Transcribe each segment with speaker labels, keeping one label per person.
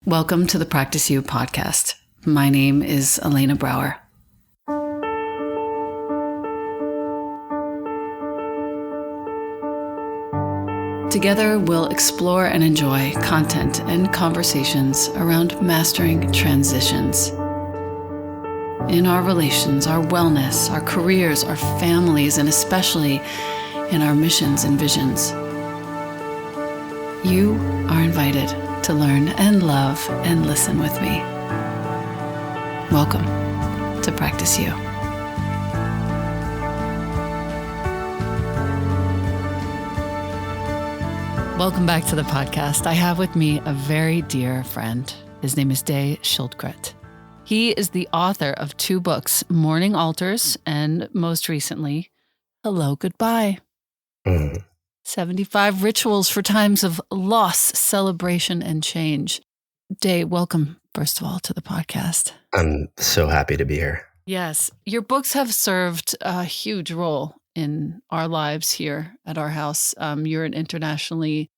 Speaker 1: Welcome to the Practice You podcast. My name is Elena Brower. Together, we'll explore and enjoy content and conversations around mastering transitions in our relations, our wellness, our careers, our families, and especially in our missions and visions. You are invited to learn and love and listen with me. Welcome to Practice You. Welcome back to the podcast. I have with me a very dear friend. His name is Schildkret. He is the author of 2 books, Morning Altars, and most recently, Hello, Goodbye. 75 Rituals for Times of Loss, Celebration, and Change. Welcome, first of all, to the podcast.
Speaker 2: I'm so happy to be here.
Speaker 1: Yes. Your books have served a huge role in our lives here at our house. You're an internationally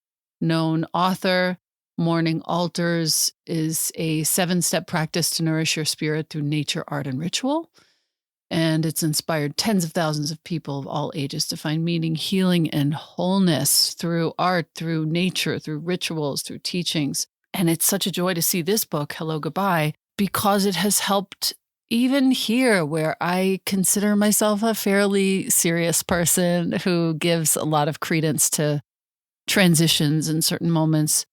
Speaker 1: known author. Morning Altars is a 7-step practice to nourish your spirit through nature, art, and ritual. And it's inspired tens of thousands of people of all ages to find meaning, healing, and wholeness through art, through nature, through rituals, through teachings. And it's such a joy to see this book, Hello, Goodbye, because it has helped even here where I consider myself a fairly serious person who gives a lot of credence to transitions in certain moments.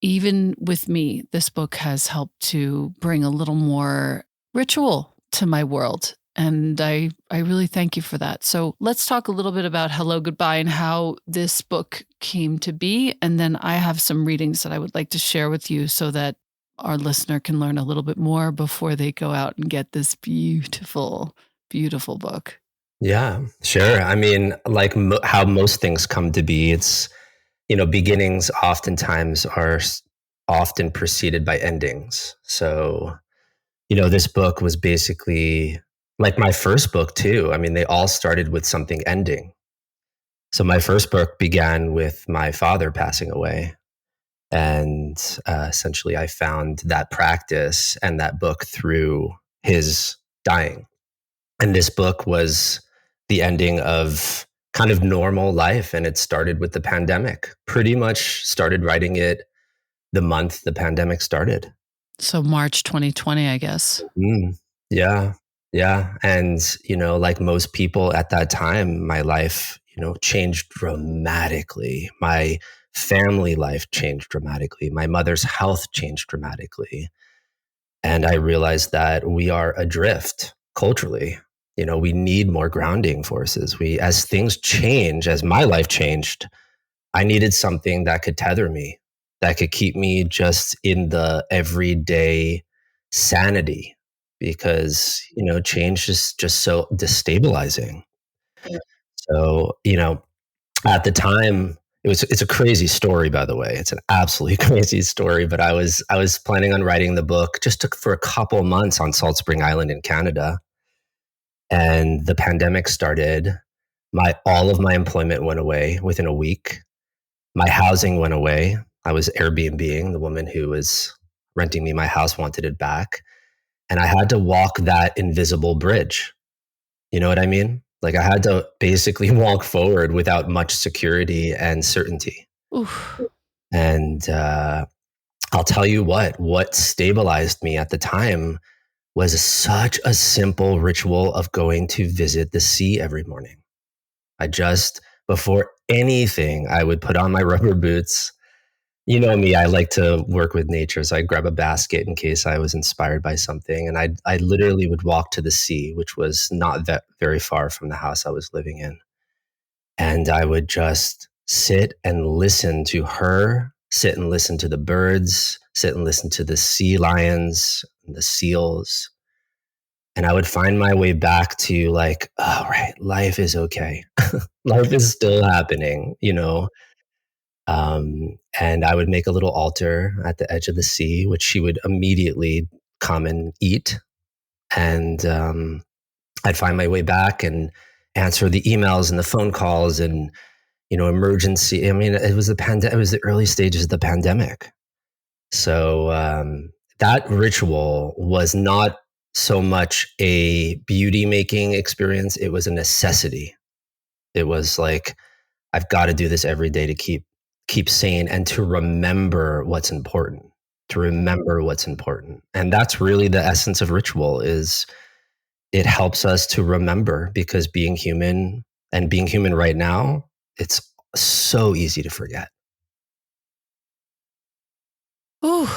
Speaker 1: Even with me, this book has helped to bring a little more ritual to my world. And I really thank you for that. So let's talk a little bit about Hello, Goodbye and how this book came to be. And then I have some readings that I would like to share with you so that our listener can learn a little bit more before they go out and get this beautiful, beautiful book.
Speaker 2: Yeah, sure. I mean, like how most things come to be, it's, beginnings oftentimes are often preceded by endings. So, this book was basically like my first book too. I mean, they all started with something ending. So my first book began with my father passing away. And essentially, I found that practice and that book through his dying. And this book was the ending of kind of normal life. And it started with the pandemic. Pretty much started writing it the month the pandemic started.
Speaker 1: So March 2020, I guess.
Speaker 2: Yeah. And, like most people at that time, my life, changed dramatically. My family life changed dramatically. My mother's health changed dramatically. And I realized that we are adrift culturally. We need more grounding forces. As things change, as my life changed, I needed something that could tether me, that could keep me just in the everyday sanity, because, change is just so destabilizing. Yeah. So, at the time, it's a crazy story, by the way. It's an absolutely crazy story. But I was planning on writing the book, just took for a couple months on Salt Spring Island in Canada, and the pandemic started. All of my employment went away within a week. My housing went away. I was Airbnb-ing. The woman who was renting me my house wanted it back, and I had to walk that invisible bridge. You know what I mean? Like I had to basically walk forward without much security and certainty.
Speaker 1: Oof.
Speaker 2: And I'll tell you what stabilized me at the time was such a simple ritual of going to visit the sea every morning. Before anything, I would put on my rubber boots. You know me, I like to work with nature. So I'd grab a basket in case I was inspired by something. And I literally would walk to the sea, which was not that very far from the house I was living in. And I would just sit and listen to her, sit and listen to the birds, sit and listen to the sea lions and the seals. And I would find my way back to like, oh, right, life is okay. Life is still happening, and I would make a little altar at the edge of the sea, which she would immediately come and eat. And I'd find my way back and answer the emails and the phone calls and, emergency. I mean, it was the early stages of the pandemic. So that ritual was not so much a beauty making experience, it was a necessity. It was like, I've got to do this every day to keep sane and to remember what's important, to remember what's important. And that's really the essence of ritual, is it helps us to remember, because being human, and being human right now, it's so easy to forget.
Speaker 1: Ooh,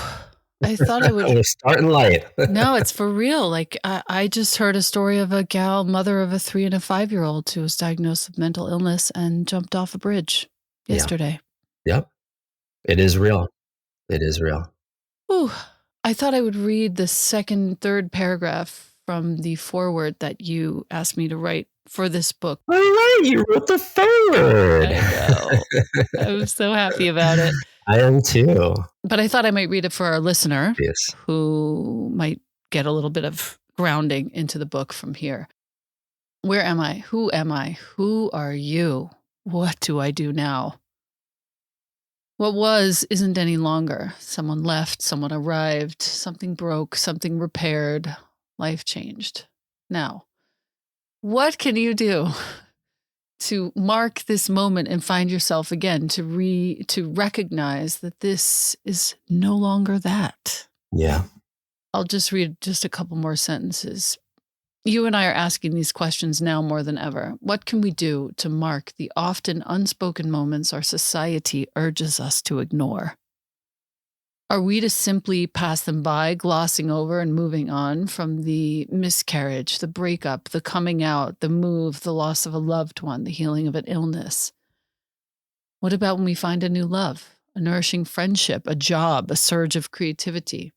Speaker 1: I thought I would.
Speaker 2: We're starting light.
Speaker 1: No, it's for real. Like, I just heard a story of a gal, mother of a 3 and a 5-year-old, who was diagnosed with mental illness and jumped off a bridge
Speaker 2: Yeah.
Speaker 1: yesterday.
Speaker 2: Yep. It is real. It is real.
Speaker 1: Ooh, I thought I would read the second, third paragraph from the foreword that you asked me to write for this book.
Speaker 2: All right, you wrote the forward.
Speaker 1: I know. I'm so happy about it.
Speaker 2: I am too.
Speaker 1: But I thought I might read it for our listener,
Speaker 2: Yes.
Speaker 1: who might get a little bit of grounding into the book from here. Where am I? Who am I? Who are you? What do I do now? What was isn't any longer. Someone left, someone arrived, something broke, something repaired, life changed. Now, what can you do to mark this moment and find yourself again, to recognize that this is no longer that?
Speaker 2: Yeah.
Speaker 1: I'll just read just a couple more sentences. You and I are asking these questions now more than ever. What can we do to mark the often unspoken moments our society urges us to ignore? Are we to simply pass them by, glossing over and moving on from the miscarriage, the breakup, the coming out, the move, the loss of a loved one, the healing of an illness? What about when we find a new love, a nourishing friendship, a job, a surge of creativity?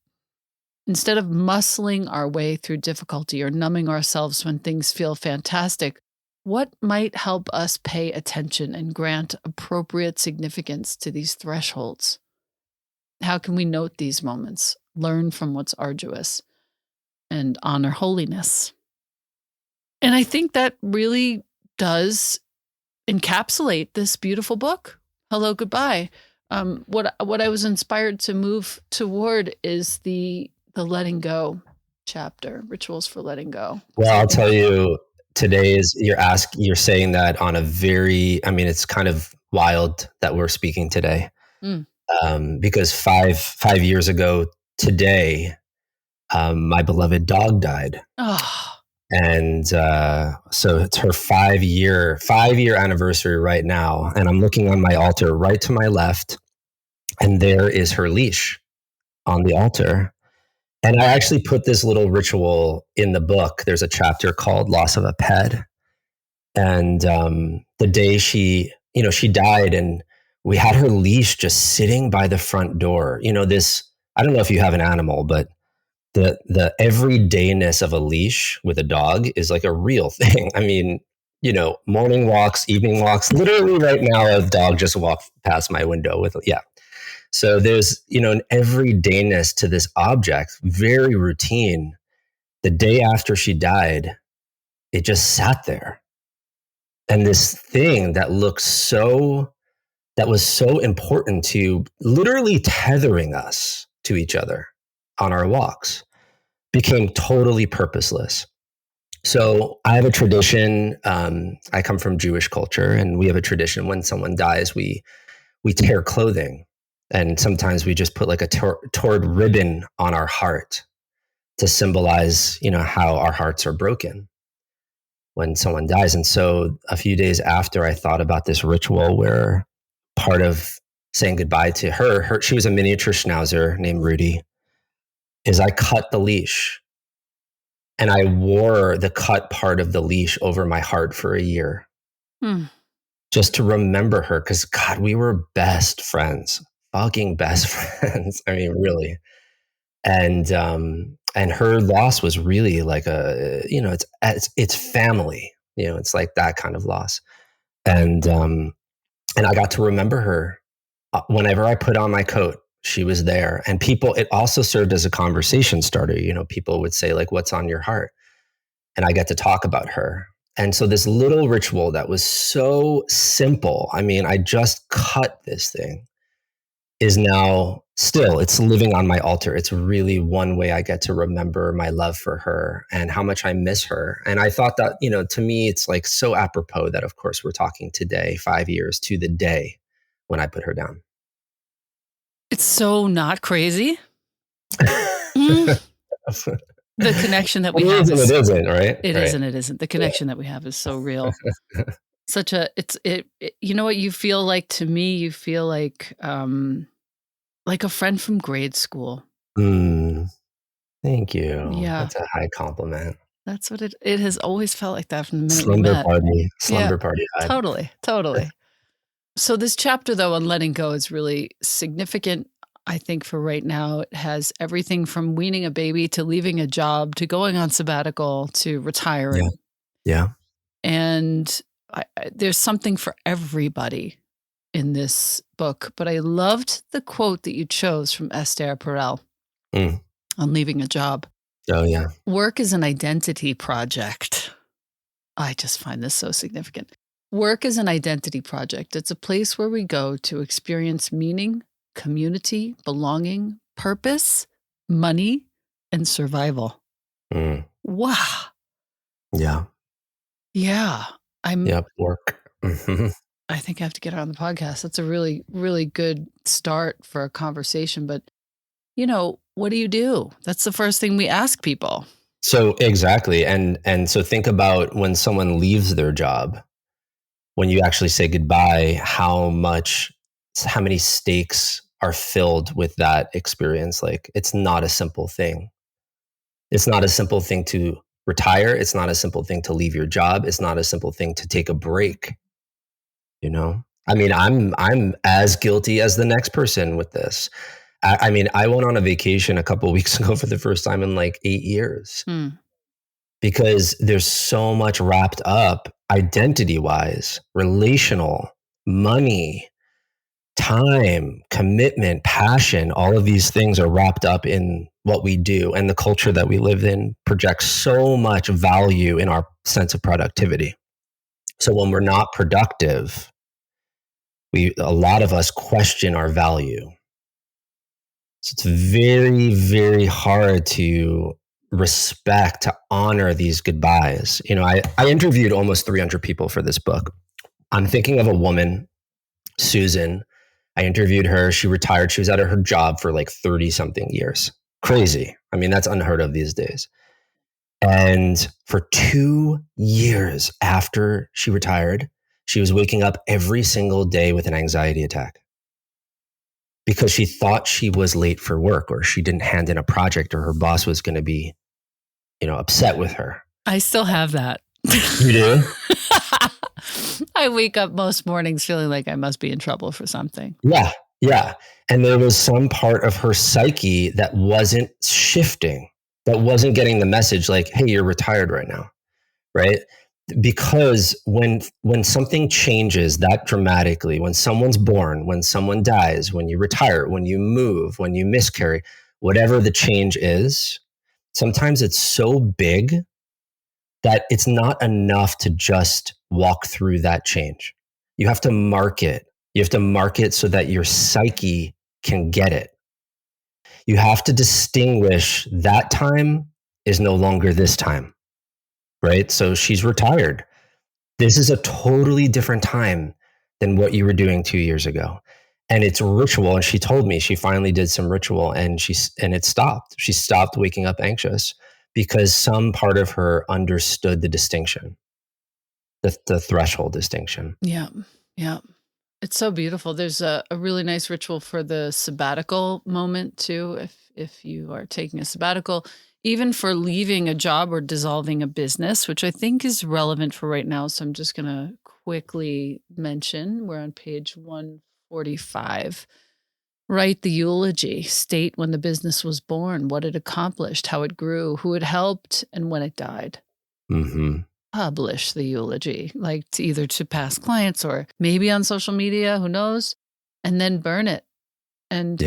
Speaker 1: Instead of muscling our way through difficulty or numbing ourselves when things feel fantastic, what might help us pay attention and grant appropriate significance to these thresholds? How can we note these moments, learn from what's arduous, and honor holiness? And I think that really does encapsulate this beautiful book, Hello, Goodbye. What I was inspired to move toward is the letting go chapter, rituals for letting go.
Speaker 2: Well, I'll tell you, today is you're saying that on a very, I mean, it's kind of wild that we're speaking today.
Speaker 1: Mm.
Speaker 2: Because five years ago today, my beloved dog died.
Speaker 1: Oh,
Speaker 2: And so it's her 5-year anniversary right now. And I'm looking on my altar right to my left, and there is her leash on the altar. And I actually put this little ritual in the book. There's a chapter called Loss of a Pet. And the day she died, and we had her leash just sitting by the front door. I don't know if you have an animal, but the everydayness of a leash with a dog is like a real thing. I mean, morning walks, evening walks. Literally right now, a dog just walked past my window with, yeah. So there's, an everydayness to this object, very routine. The day after she died, it just sat there. And this thing that was so important to literally tethering us to each other on our walks became totally purposeless. So I have a tradition. I come from Jewish culture, and we have a tradition: when someone dies, we tear clothing, and sometimes we just put like a torn ribbon on our heart to symbolize, how our hearts are broken when someone dies. And so a few days after, I thought about this ritual where part of saying goodbye to her, she was a miniature schnauzer named Rudy, is I cut the leash. And I wore the cut part of the leash over my heart for a year, just to remember her. Because, God, we were best friends, fucking best friends. I mean, really. And her loss was really like it's family. It's like that kind of loss. And I got to remember her whenever I put on my coat. She was there, and it also served as a conversation starter. People would say, like, what's on your heart? And I get to talk about her. And so this little ritual that was so simple, I mean, I just cut this thing. is now still, it's living on my altar. It's really one way I get to remember my love for her and how much I miss her. And I thought that, to me, it's like so apropos that, of course, we're talking today, 5 years to the day when I put her down.
Speaker 1: It's so not crazy. Mm. The connection that we have
Speaker 2: is, it isn't, right?
Speaker 1: It
Speaker 2: right.
Speaker 1: is and it isn't. The connection that we have is so real. You know what you feel like to me? You feel like a friend from grade school.
Speaker 2: Thank you.
Speaker 1: Yeah.
Speaker 2: That's a high compliment.
Speaker 1: That's what it has always felt like that from the minute we
Speaker 2: Slumber
Speaker 1: met.
Speaker 2: party vibe.
Speaker 1: Totally. So this chapter, though, on letting go is really significant, I think, for right now. It has everything from weaning a baby to leaving a job to going on sabbatical to retiring.
Speaker 2: Yeah.
Speaker 1: And there's something for everybody in this book. But I loved the quote that you chose from Esther Perel on leaving a job.
Speaker 2: Oh, yeah.
Speaker 1: Work is an identity project. I just find this so significant. Work is an identity project. It's a place where we go to experience meaning, community, belonging, purpose, money, and survival. Wow.
Speaker 2: Yeah.
Speaker 1: Yeah.
Speaker 2: Work.
Speaker 1: I think I have to get her on the podcast. That's a really, really good start for a conversation. But, what do you do? That's the first thing we ask people.
Speaker 2: So exactly. And so think about when someone leaves their job, when you actually say goodbye, how many stakes are filled with that experience. Like, it's not a simple thing. It's not a simple thing to retire. It's not a simple thing to leave your job. It's not a simple thing to take a break. I mean, I'm as guilty as the next person with this. I mean, I went on a vacation a couple of weeks ago for the first time in like 8 years because there's so much wrapped up identity-wise, relational, money, time, commitment, passion. All of these things are wrapped up in what we do, and the culture that we live in projects so much value in our sense of productivity. So when we're not productive, a lot of us question our value. So it's very, very hard to respect, to honor these goodbyes. I interviewed almost 300 people for this book. I'm thinking of a woman, Susan. I interviewed her. She retired. She was out of her job for like 30 something years. Crazy. I mean, that's unheard of these days. And for 2 years after she retired, she was waking up every single day with an anxiety attack because she thought she was late for work, or she didn't hand in a project, or her boss was going to be, upset with her.
Speaker 1: I still have that.
Speaker 2: You do?
Speaker 1: I wake up most mornings feeling like I must be in trouble for something.
Speaker 2: Yeah. And there was some part of her psyche that wasn't shifting, that wasn't getting the message like, hey, you're retired right now, right? Because when something changes that dramatically, when someone's born, when someone dies, when you retire, when you move, when you miscarry, whatever the change is, sometimes it's so big that it's not enough to just walk through that change. You have to mark it. You have to mark it so that your psyche can get it. You have to distinguish that time is no longer this time, right? So she's retired. This is a totally different time than what you were doing 2 years ago. And it's ritual. And she told me she finally did some ritual and it stopped. She stopped waking up anxious because some part of her understood the distinction, the threshold distinction.
Speaker 1: Yeah. It's so beautiful. There's a really nice ritual for the sabbatical moment too. If you are taking a sabbatical, even for leaving a job or dissolving a business, which I think is relevant for right now. So I'm just going to quickly mention, we're on page 145. Write the eulogy, state when the business was born, what it accomplished, how it grew, who it helped, and when it died. Publish the eulogy, like either to past clients or maybe on social media, who knows, and then burn it and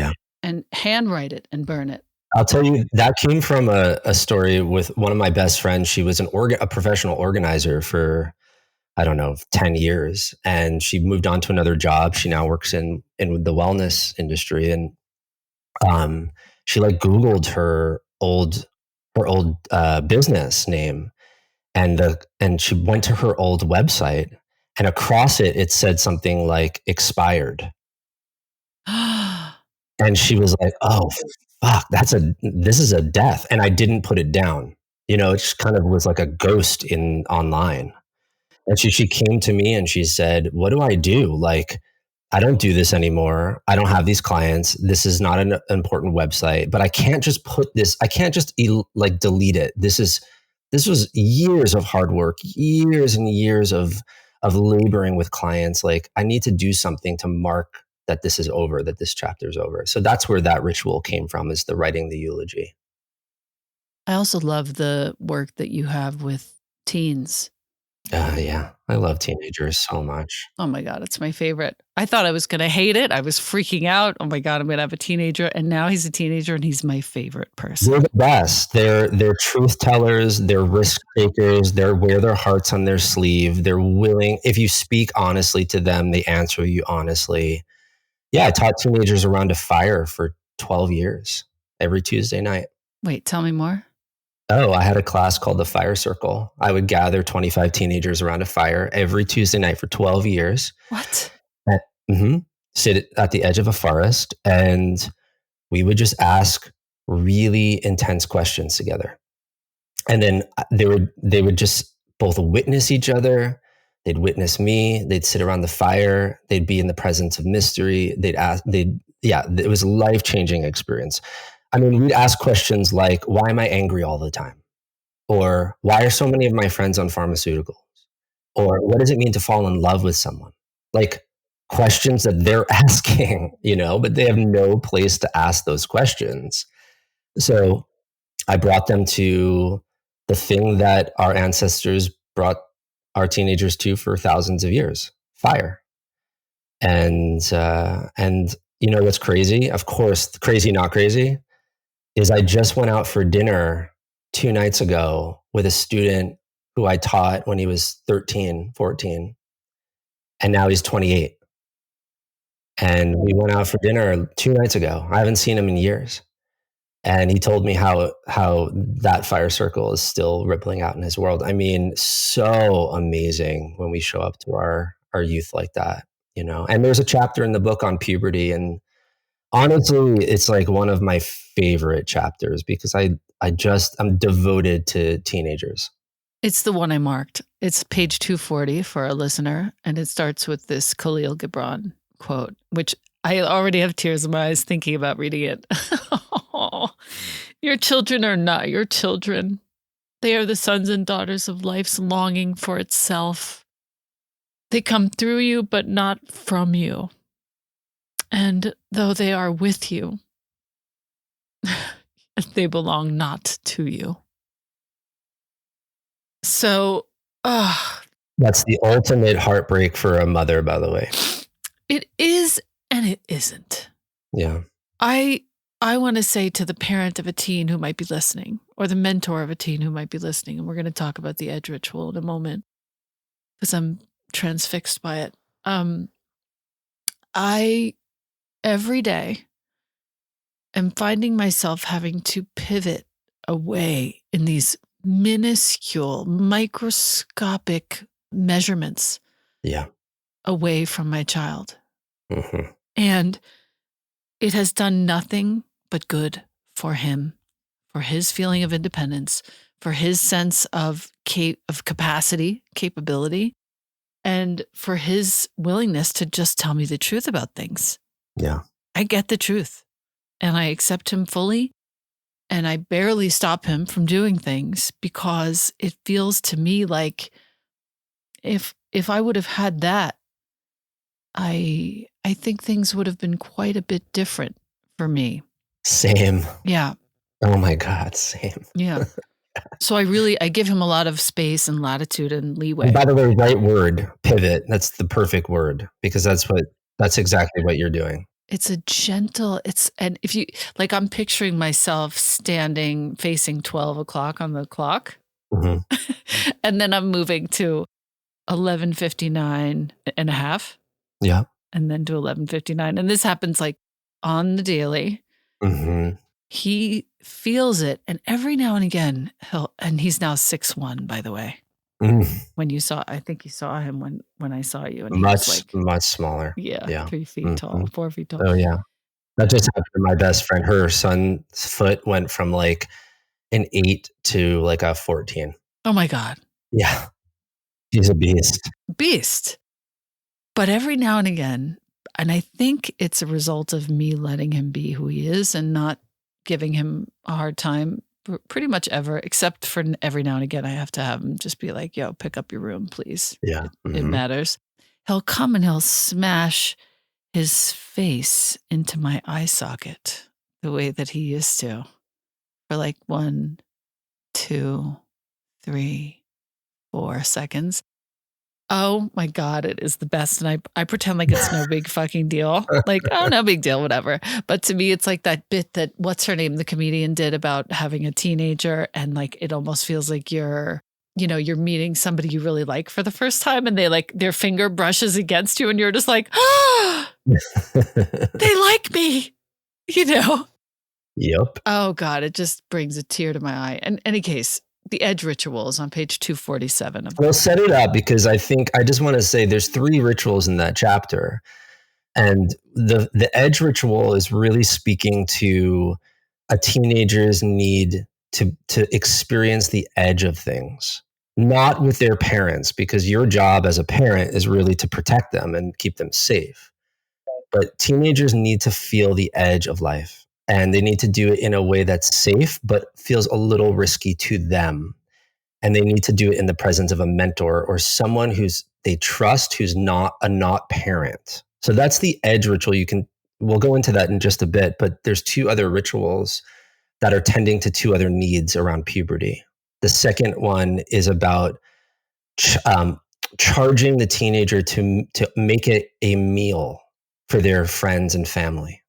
Speaker 1: handwrite it and burn it.
Speaker 2: I'll tell you, that came from a story with one of my best friends. She was a professional organizer for I don't know, 10 years. And she moved on to another job. She now works in the wellness industry. And she like Googled her old business name, and she went to her old website, and across it said something like expired. And she was like, "Oh, fuck, this is a death." And I didn't put it down. You know, it just kind of was like a ghost in online. And she came to me and she said, "What do I do? Like, I don't do this anymore. I don't have these clients. This is not an important website, but I can't just put this, I can't just like delete it. This was years of hard work, years and years of laboring with clients. Like, I need to do something to mark that this is over, that this chapter is over." So that's where that ritual came from, is the writing the eulogy.
Speaker 1: I also love the work that you have with teens.
Speaker 2: Yeah, I love teenagers so much.
Speaker 1: Oh my God, it's my favorite. I thought I was going to hate it. I was freaking out. Oh my God, I'm going to have a teenager. And now he's a teenager and he's my favorite
Speaker 2: They're
Speaker 1: person.
Speaker 2: the best. They're truth tellers. They're risk takers. They wear their hearts on their sleeve. They're willing. If you speak honestly to them, they answer you honestly. Yeah, I taught teenagers around a fire for 12 years, every Tuesday night.
Speaker 1: Wait, tell me more.
Speaker 2: Oh, I had a class called the Fire Circle. I would gather 25 teenagers around a fire every Tuesday night for 12 years.
Speaker 1: What?
Speaker 2: Mm-hmm. Sit at the edge of a forest, and we would just ask really intense questions together. And then they would just both witness each other. They'd witness me. They'd sit around the fire. They'd be in the presence of mystery. It was a life-changing experience. I mean, we'd ask questions like, why am I angry all the time? Or why are so many of my friends on pharmaceuticals? Or what does it mean to fall in love with someone? Like, questions that they're asking, but they have no place to ask those questions. So I brought them to the thing that our ancestors brought our teenagers to for thousands of years: fire. And what's crazy? Of course, crazy not crazy is I just went out for dinner 2 nights ago with a student who I taught when he was 13, 14, and now he's 28. And we went out for dinner 2 nights ago. I haven't seen him in years. And he told me how that fire circle is still rippling out in his world. I mean, so amazing when we show up to our youth like that. And there's a chapter in the book on puberty, and honestly, it's like one of my favorite chapters because I'm devoted to teenagers.
Speaker 1: It's the one I marked. It's page 240 for our listener. And it starts with this Khalil Gibran quote, which I already have tears in my eyes thinking about reading it. Your children are not your children. They are the sons and daughters of life's longing for itself. They come through you, but not from you. And though they are with you, they belong not to you. So,
Speaker 2: That's the ultimate heartbreak for a mother, by the way.
Speaker 1: it is and it isn't.
Speaker 2: Yeah.
Speaker 1: I want to say to the parent of a teen who might be listening, or the mentor of a teen who might be listening, and we're going to talk about the edge ritual in a moment because I'm transfixed by it. I every day am finding myself having to pivot away in these minuscule, microscopic measurements
Speaker 2: Yeah.
Speaker 1: away from my child.
Speaker 2: Mm-hmm.
Speaker 1: And it has done nothing but good for him, for his feeling of independence, for his sense of capacity, capability, and for his willingness to just tell me the truth about things.
Speaker 2: Yeah.
Speaker 1: I get the truth and I accept him fully, and I barely stop him from doing things because it feels to me like if I would have had that, I think things would have been quite a bit different for me.
Speaker 2: Same.
Speaker 1: Yeah.
Speaker 2: Oh my God, same.
Speaker 1: Yeah. So I give him a lot of space and latitude and leeway.
Speaker 2: And by the way, right word, pivot. That's the perfect word because that's exactly what you're doing.
Speaker 1: It's a gentle, and if you, like, I'm picturing myself standing facing 12 o'clock on the clock.
Speaker 2: Mm-hmm.
Speaker 1: And then I'm moving to 11:59 and a half,
Speaker 2: Yeah.
Speaker 1: and then to 11:59. And this happens like on the daily.
Speaker 2: Mhm.
Speaker 1: He feels it, and every now and again, and he's now 6'1", by the way.
Speaker 2: Mm.
Speaker 1: When you saw I think you saw him when I saw you, and he was
Speaker 2: Much,
Speaker 1: like,
Speaker 2: much smaller.
Speaker 1: yeah,
Speaker 2: Yeah.
Speaker 1: 3 feet tall,
Speaker 2: Mhm.
Speaker 1: 4 feet tall.
Speaker 2: Oh, yeah. That just happened to my best friend. Her son's foot went from, like, an 8 to, like, a 14.
Speaker 1: Oh my god.
Speaker 2: Yeah. He's a beast.
Speaker 1: Beast. But every now and again, and I think it's a result of me letting him be who he is and not giving him a hard time pretty much ever, except for every now and again, I have to have him just be like, yo, pick up your room, please.
Speaker 2: Yeah.
Speaker 1: It
Speaker 2: Mhm.
Speaker 1: matters. He'll come and he'll smash his face into my eye socket the way that he used to for like 1, 2, 3, 4 seconds. Oh my god, it is the best, and I pretend like it's no big fucking deal. Like, "Oh, no big deal, whatever." But to me, it's like that bit that what's her name, the comedian did about having a teenager, and, like, it almost feels like you're meeting somebody you really like for the first time, and they, like their finger brushes against you, and you're just like, "Ah, they like me," you know?
Speaker 2: Yep.
Speaker 1: Oh god, it just brings a tear to my eye. In any case, the edge ritual is on page 247 of the
Speaker 2: Well,
Speaker 1: book.
Speaker 2: set it up because I think I just wanna say there's 3 rituals in that chapter, and the edge ritual is really speaking to a teenager's need to experience the edge of things, not with their parents, because your job as a parent is really to protect them and keep them safe. But teenagers need to feel the edge of life, and they need to do it in a way that's safe but feels a little risky to them. And they need to do it in the presence of a mentor or someone who's they trust who's not a not parent. So that's the edge ritual. We'll go into that in just a bit, but there's 2 other rituals that are tending to 2 other needs around puberty. The second one is about ch- um, charging the teenager to make it a meal for their friends and family.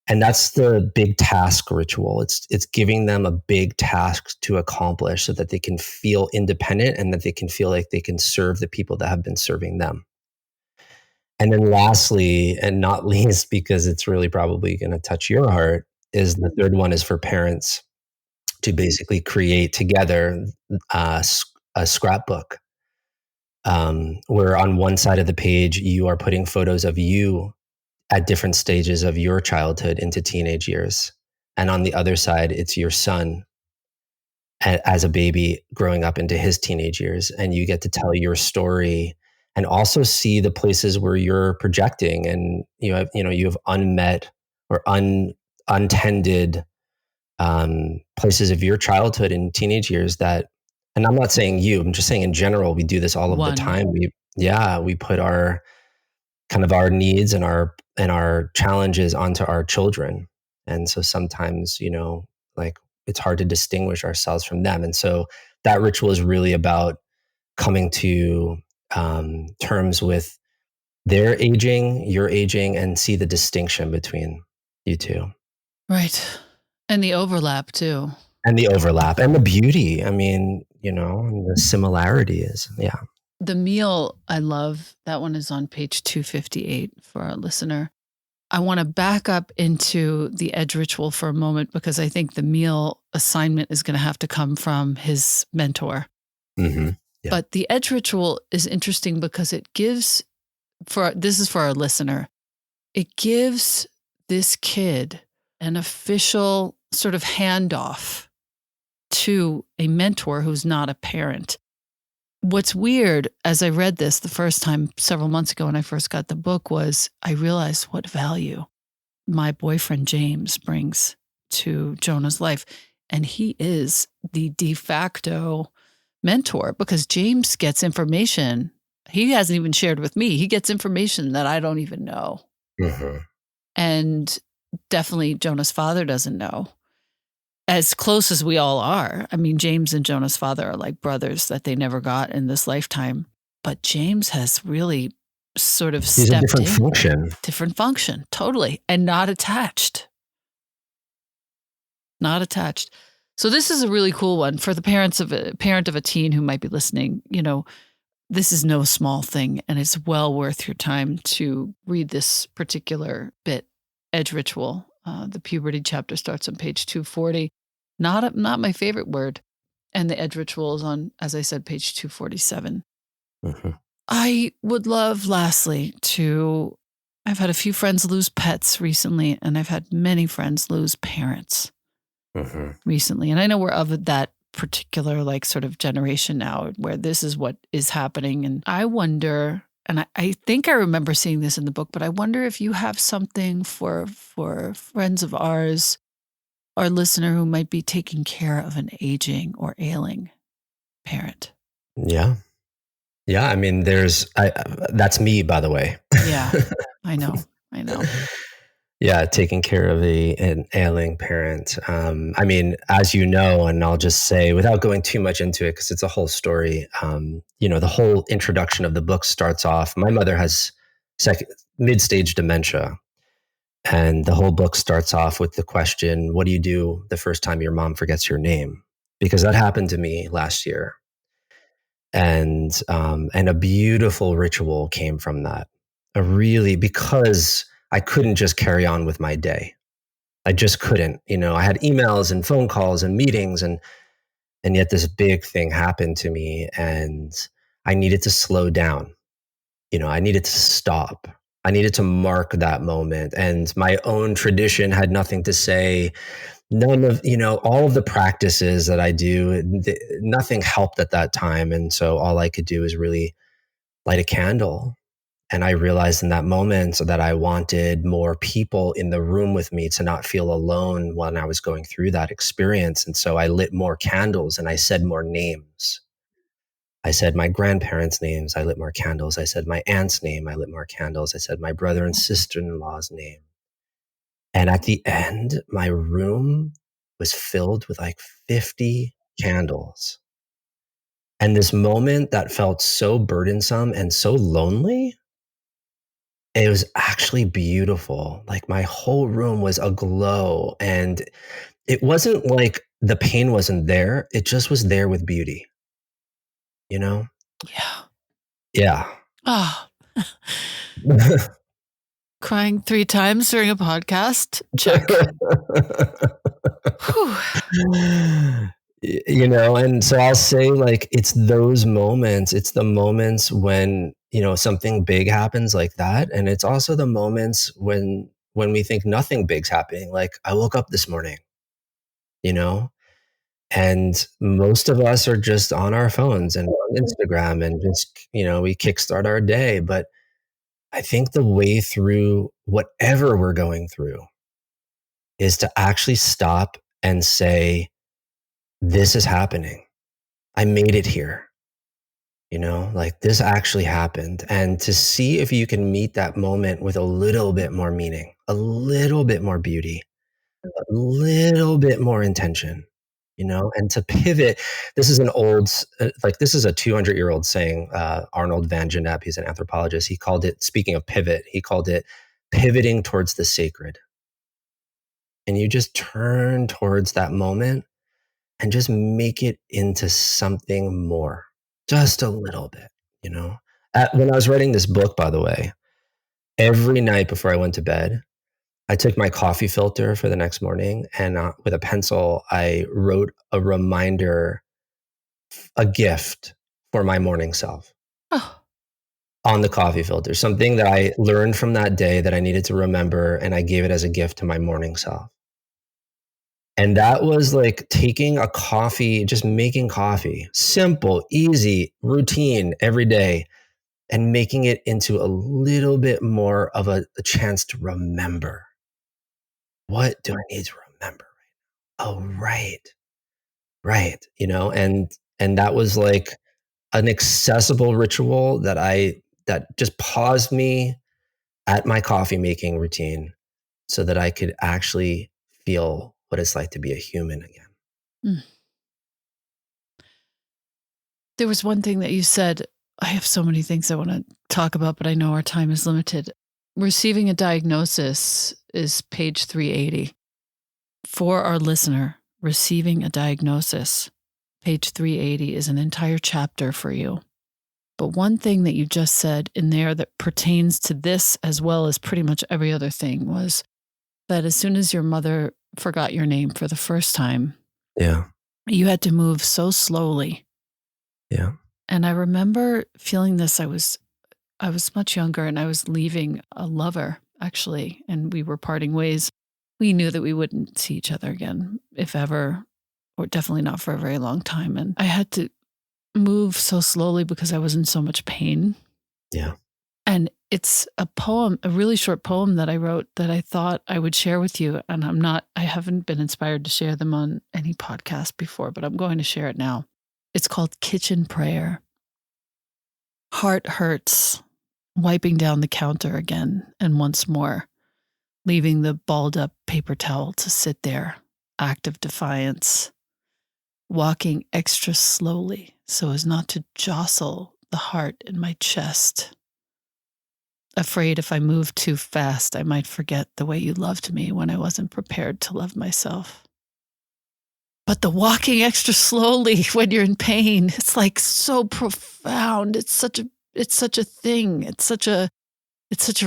Speaker 2: And that's the big task ritual. It's giving them a big task to accomplish so that they can feel independent and that they can feel like they can serve the people that have been serving them. And then lastly, and not least, because it's really probably going to touch your heart, is the third one is for parents to basically create together uh, a scrapbook, where on one side of the page you are putting photos of you at different stages of your childhood into teenage years, and on the other side it's your son as a baby growing up into his teenage years, and you get to tell your story and also see the places where you're projecting, and you have unmet or untended places of your childhood and teenage years that, and I'm not saying you, I'm just saying in general, we do this all of the
Speaker 1: One.
Speaker 2: time. We put our kind of our needs and our challenges onto our children. And so sometimes, like it's hard to distinguish ourselves from them. And so that ritual is really about coming to terms with their aging, your aging, and see the distinction between you two.
Speaker 1: Right. And the overlap too.
Speaker 2: And the overlap and the beauty. I mean, and the similarity is, yeah.
Speaker 1: The meal I love, that one is on page 258 for our listener. I want to back up into the edge ritual for a moment because I think the meal assignment is going to have to come from his mentor.
Speaker 2: Mm-hmm. Yeah.
Speaker 1: But the edge ritual is interesting because it gives this is for our listener. It gives this kid an official sort of handoff to a mentor who's not a parent. What's weird, as I read this the first time several months ago when I first got the book, was I realized what value my boyfriend James brings to Jonah's life. And he is the de facto mentor because James gets information he hasn't even shared with me. He gets information that I don't even know.
Speaker 2: Mm-hmm.
Speaker 1: And definitely Jonah's father doesn't know. As close as we all are. I mean, James and Jonah's father are like brothers that they never got in this lifetime. But James has really sort of
Speaker 2: He's a
Speaker 1: stepped
Speaker 2: different
Speaker 1: in.
Speaker 2: function.
Speaker 1: Different function, totally. And not attached. Not attached. So this is a really cool one for the parent of a teen who might be listening. This is no small thing, and it's well worth your time to read this particular bit, Edge Ritual. The puberty chapter starts on page 240. Not my favorite word. And the Edge Ritual is on, as I said, page 247.
Speaker 2: Mhm.
Speaker 1: I would love, lastly, I've had a few friends lose pets recently, and I've had many friends lose parents
Speaker 2: Mhm.
Speaker 1: recently. And I know we're of that particular, like, sort of generation now where this is what is happening. And I wonder, and I think I remember seeing this in the book, but I wonder if you have something for friends of ours, our listener who might be taking care of an aging or ailing parent.
Speaker 2: Yeah. Yeah, I mean, that's me, by the way.
Speaker 1: Yeah, I know. I know.
Speaker 2: Yeah, taking care of an ailing parent. I mean, as you know, and I'll just say without going too much into it, because it's a whole story. The whole introduction of the book starts off. My mother has mid-stage dementia, and the whole book starts off with the question, "What do you do the first time your mom forgets your name?" Because that happened to me last year, and a beautiful ritual came from that. Because I couldn't just carry on with my day. I just couldn't. I had emails and phone calls and meetings, and yet this big thing happened to me, and I needed to slow down. I needed to stop. I needed to mark that moment, and my own tradition had nothing to say. None of all of the practices that I do, nothing helped at that time, and so all I could do is really light a candle. And I realized in that moment that I wanted more people in the room with me to not feel alone when I was going through that experience. And so I lit more candles and I said more names. I said my grandparents' names, I lit more candles. I said my aunt's name, I lit more candles. I said my brother and sister-in-law's name. And at the end, my room was filled with like 50 candles. And this moment that felt so burdensome and so lonely, it was actually beautiful. Like my whole room was aglow, and it wasn't like the pain wasn't there. It just was there with beauty, you know?
Speaker 1: Yeah.
Speaker 2: Yeah.
Speaker 1: Ah, crying 3 times during a podcast? Check. Whew.
Speaker 2: And so I'll say, like, it's those moments, it's the moments when, something big happens like that. And it's also the moments when we think nothing big's happening. Like I woke up this morning, you know, and most of us are just on our phones and on Instagram and just, we kickstart our day. But I think the way through whatever we're going through is to actually stop and say, this is happening. I made it here. Like this actually happened. And to see if you can meet that moment with a little bit more meaning, a little bit more beauty, a little bit more intention, and to pivot. This is this is a 200-year-old saying. Arnold van Gennep, he's an anthropologist. He called it, speaking of pivot, he called it pivoting towards the sacred. And you just turn towards that moment and just make it into something more, just a little bit, you know? When I was writing this book, by the way, every night before I went to bed, I took my coffee filter for the next morning and with a pencil, I wrote a reminder, a gift for my morning self
Speaker 1: Oh,
Speaker 2: on the coffee filter, something that I learned from that day that I needed to remember. And I gave it as a gift to my morning self. And that was like taking a coffee, just making coffee, simple, easy, routine every day, and making it into a little bit more of a chance to remember. What do I need to remember? Oh, right, right. And that was like an accessible ritual that just paused me at my coffee making routine so that I could actually feel what it's like to be a human again.
Speaker 1: mm. There was one thing that you said. I have so many things I want to talk about, but I know our time is limited. Receiving a diagnosis is page 380. For our listener, receiving a diagnosis, page 380 is an entire chapter for you. But one thing that you just said in there that pertains to this as well as pretty much every other thing was that as soon as your mother forgot your name for the first time,
Speaker 2: Yeah.
Speaker 1: you had to move so slowly.
Speaker 2: Yeah.
Speaker 1: And I remember feeling this. I was much younger and I was leaving a lover actually, and we were parting ways. We knew that we wouldn't see each other again, if ever, or definitely not for a very long time. And I had to move so slowly because I was in so much pain.
Speaker 2: Yeah.
Speaker 1: And it's a poem, a really short poem that I wrote that I thought I would share with you. And I haven't been inspired to share them on any podcast before, but I'm going to share it now. It's called Kitchen Prayer. Heart hurts, wiping down the counter again and once more, leaving the balled up paper towel to sit there, act of defiance, walking extra slowly so as not to jostle the heart in my chest. Afraid if I moved too fast, I might forget the way you loved me when I wasn't prepared to love myself. But the walking extra slowly when you're in pain, it's like so profound. It's such a thing. It's such a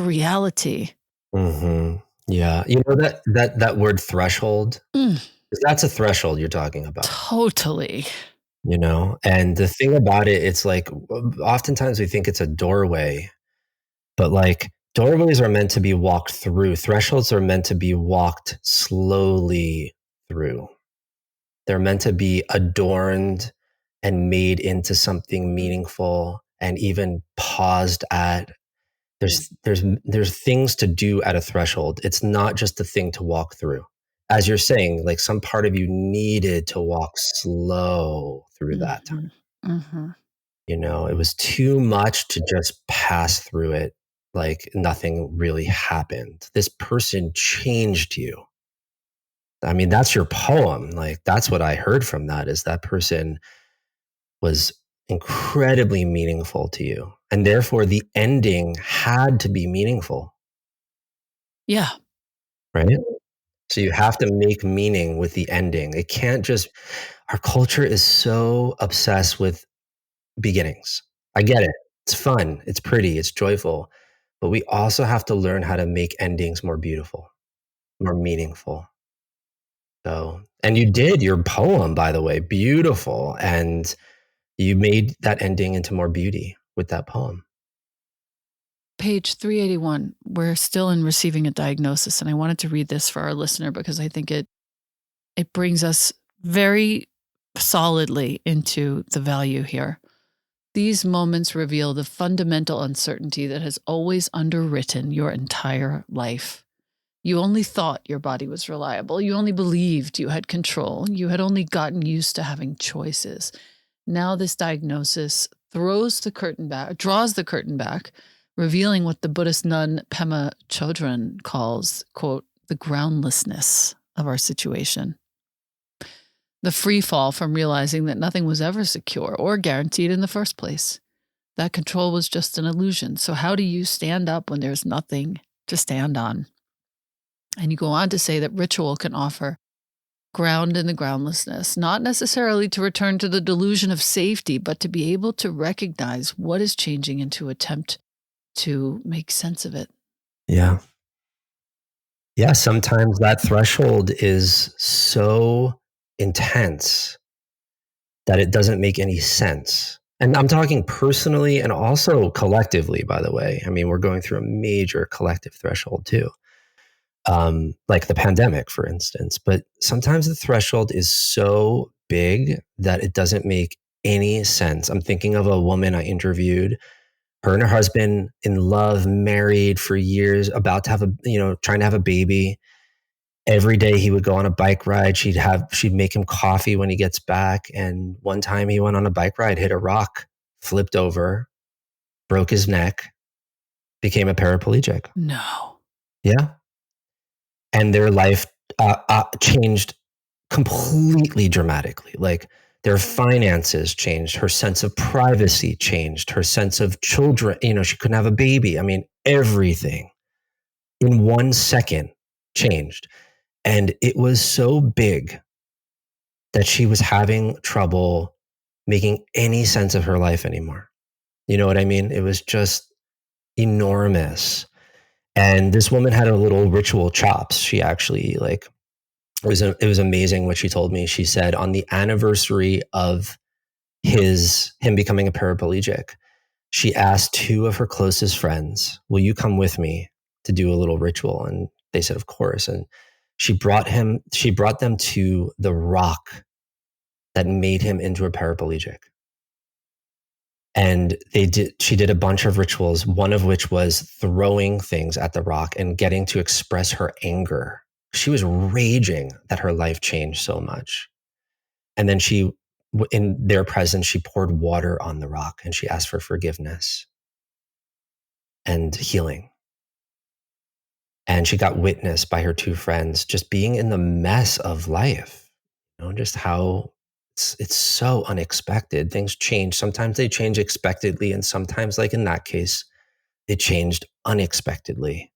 Speaker 1: reality.
Speaker 2: Mm-hmm. Yeah. You know that word threshold,
Speaker 1: Mm,
Speaker 2: 'cause that's a threshold you're talking about,
Speaker 1: totally.
Speaker 2: you know? And the thing about it, it's like oftentimes we think it's a doorway, but like doorways are meant to be walked through. Thresholds are meant to be walked slowly through. They're meant to be adorned and made into something meaningful and even paused at. There's things to do at a threshold. It's not just a thing to walk through. As you're saying, like some part of you needed to walk slow through that time.
Speaker 1: Mhm, mhm.
Speaker 2: You know, it was too much to just pass through it like nothing really happened. This person changed you. I mean, that's your poem. Like that's what I heard from that is that person was incredibly meaningful to you. And therefore the ending had to be meaningful,
Speaker 1: Yeah.
Speaker 2: right? So you have to make meaning with the ending. It can't just, our culture is so obsessed with beginnings. I get it. It's fun, it's pretty, it's joyful. But we also have to learn how to make endings more beautiful, more meaningful. So, and you did your poem, by the way, beautiful. And you made that ending into more beauty with that poem.
Speaker 1: Page 381. We're still in receiving a diagnosis, and I wanted to read this for our listener because I think it brings us very solidly into the value here. These moments reveal the fundamental uncertainty that has always underwritten your entire life. You only thought your body was reliable. You only believed you had control. You had only gotten used to having choices. Now this diagnosis draws the curtain back, revealing what the Buddhist nun Pema Chodron calls, quote, the groundlessness of our situation. The free fall from realizing that nothing was ever secure or guaranteed in the first place. That control was just an illusion. So how do you stand up when there's nothing to stand on? And you go on to say that ritual can offer ground in the groundlessness, not necessarily to return to the delusion of safety, but to be able to recognize what is changing and to attempt to make sense of it.
Speaker 2: Yeah. Yeah. Sometimes that threshold is so intense that it doesn't make any sense. And I'm talking personally and also collectively, by the way. I mean, we're going through a major collective threshold too. Like the pandemic, for instance. But sometimes the threshold is so big that it doesn't make any sense. I'm thinking of a woman I interviewed, her and her husband in love, married for years, about to have trying to have a baby. Every day he would go on a bike ride. She'd make him coffee when he gets back. And one time he went on a bike ride, hit a rock, flipped over, broke his neck, became a paraplegic.
Speaker 1: No.
Speaker 2: Yeah. And their life changed completely dramatically. Like their finances changed, her sense of privacy changed, her sense of children, she couldn't have a baby. I mean, everything in 1 second changed. And it was so big that she was having trouble making any sense of her life anymore. You know what I mean? It was just enormous. And this woman had her little ritual chops. She actually like it was amazing what she told me. She said on the anniversary of him becoming a paraplegic, she asked two of her closest friends, "Will you come with me to do a little ritual?" And they said, "Of course." And she brought them to the rock that made him into a paraplegic. And she did a bunch of rituals, one of which was throwing things at the rock and getting to express her anger. She was raging that her life changed so much. And then in their presence, she poured water on the rock and she asked for forgiveness and healing. And she got witnessed by her two friends just being in the mess of life, just how it's so unexpected. Things change. Sometimes they change expectedly, and sometimes, like in that case, it changed unexpectedly.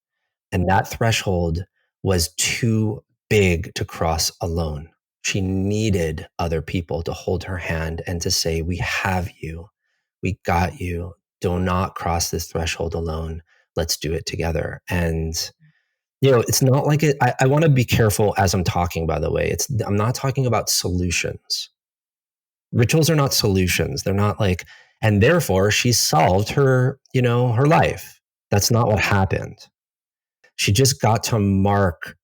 Speaker 2: And that threshold was too big to cross alone. She needed other people to hold her hand and to say, "We have you. We got you. Do not cross this threshold alone. Let's do it together." And it's not like it. I want to be careful as I'm talking, by the way. I'm not talking about solutions. Rituals are not solutions. They're not like, and therefore she solved her life. That's not what happened. She just got to mark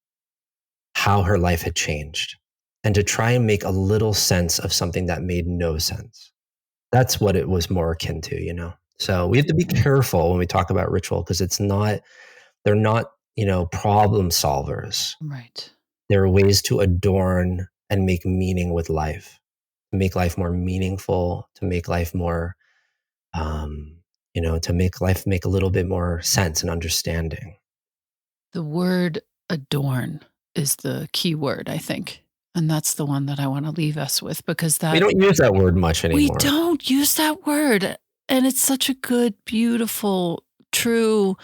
Speaker 2: how her life had changed and to try and make a little sense of something that made no sense. That's what it was more akin to. So we have to be careful when we talk about ritual because they're not, problem solvers.
Speaker 1: Right.
Speaker 2: There are ways to adorn and make meaning with life, to make life more meaningful, to make life more, to make life make a little bit more sense and understanding.
Speaker 1: The word adorn is the key word, I think. And that's the one that I want to leave us with because
Speaker 2: We don't use that word much
Speaker 1: we
Speaker 2: anymore.
Speaker 1: don't use that word. And it's such a good, beautiful, true,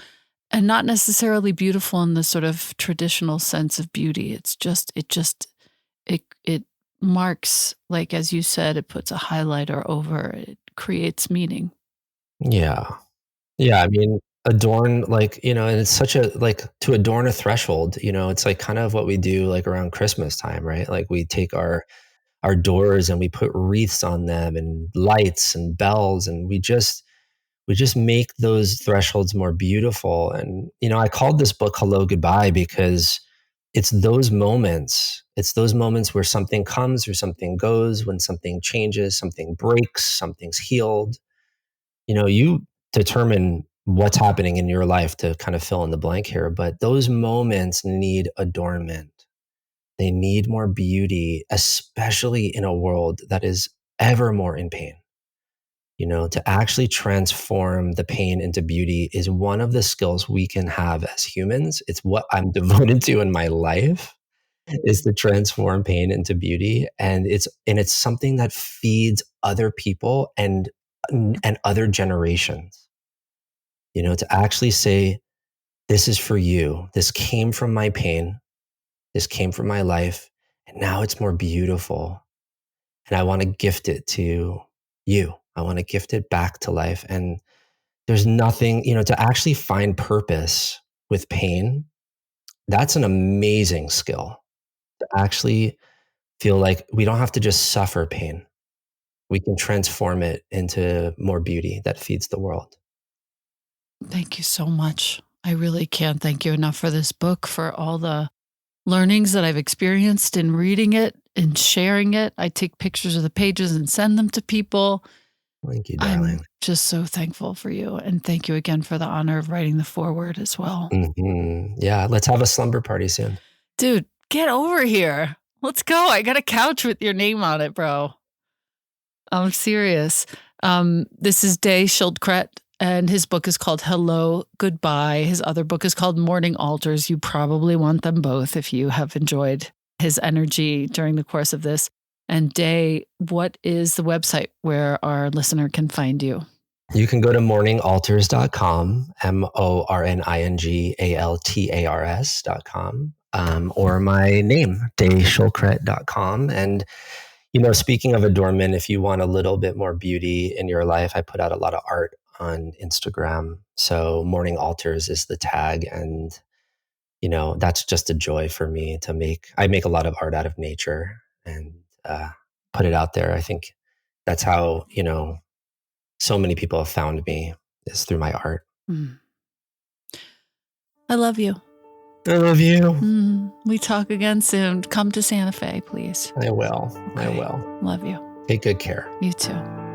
Speaker 1: and not necessarily beautiful in the sort of traditional sense of beauty. It marks, like, as you said, it puts a highlighter over, it creates meaning.
Speaker 2: Yeah. Yeah. I mean, adorn, like, and it's such a, like, to adorn a threshold, it's like kind of what we do like around Christmas time, right? Like we take our doors and we put wreaths on them and lights and bells, and we just make those thresholds more beautiful. And I called this book Hello Goodbye because it's those moments where something comes or something goes, when something changes, something breaks, something's healed. You determine what's happening in your life to kind of fill in the blank here, but those moments need adornment. They need more beauty, especially in a world that is ever more in pain. To actually transform the pain into beauty is one of the skills we can have as humans. It's what I'm devoted to in my life, is to transform pain into beauty. And it's something that feeds other people and other generations. To actually say, this is for you. This came from my pain. This came from my life. And now it's more beautiful. And I want to gift it to you. I want to gift it back to life. And there's nothing, to actually find purpose with pain. That's an amazing skill, to actually feel like we don't have to just suffer pain. We can transform it into more beauty that feeds the world.
Speaker 1: Thank you so much. I really can't thank you enough for this book, for all the learnings that I've experienced in reading it and sharing it. I take pictures of the pages and send them to people.
Speaker 2: Thank you,
Speaker 1: I'm
Speaker 2: darling.
Speaker 1: just so thankful for you. And thank you again for the honor of writing the foreword as well.
Speaker 2: Yeah, let's have a slumber party soon.
Speaker 1: Dude, get over here. Let's go. I got a couch with your name on it, bro. I'm serious. This is Day Schildkret, and his book is called Hello Goodbye. His other book is called Morning Altars. You probably want them both if you have enjoyed his energy during the course of this. And Day, what is the website where our listener can find you?
Speaker 2: You can go to morningaltars.com, morningaltars.com, or my name, dayschildkret.com. And, speaking of adornment, if you want a little bit more beauty in your life, I put out a lot of art on Instagram. So Morning Altars is the tag, and that's just a joy for me to make. I make a lot of art out of nature and put it out there. I think that's how so many people have found me, is through my art.
Speaker 1: Mm. I love you.
Speaker 2: I love you.
Speaker 1: We talk again soon. Come to Santa Fe, please.
Speaker 2: I will. I
Speaker 1: Okay.
Speaker 2: will.
Speaker 1: Love you.
Speaker 2: Take good care.
Speaker 1: You too.